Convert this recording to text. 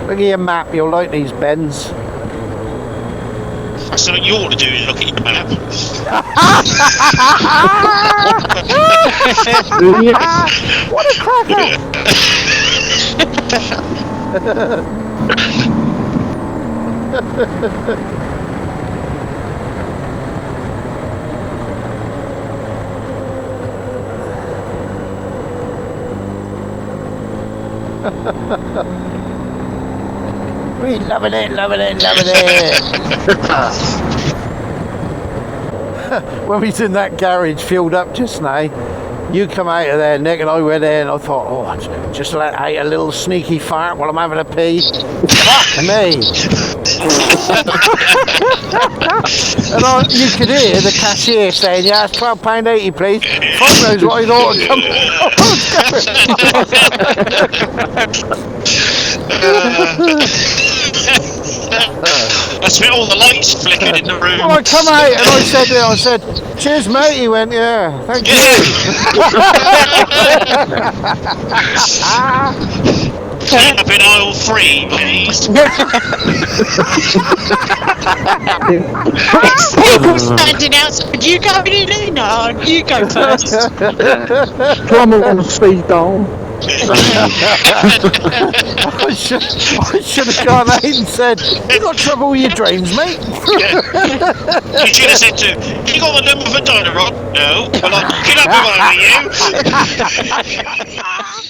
Look at your map, you'll like these bends. So what you ought to do is look at your map. What a cracker! We loving it, loving it, loving it. When we was in that garage filled up just now, you come out of there, Nick, and I went there, and I thought, oh, just let out a little sneaky fart while I'm having a pee. Fuck me. And you could hear the cashier saying, yeah, it's £12.80, please. Fuck knows what he thought would come. I spent all the lights flickered in the room. Well, I come out and I said, cheers mate. He went, yeah, thank you. Clean up in aisle 3, please. There's people standing outside. You going in? No, you go first. Drummer on speed dial. I should have gone out and said, you got trouble with your dreams, mate? Yeah. You should have said to him, you got the number for Dynarod? No. Well, I'll get up with one of you.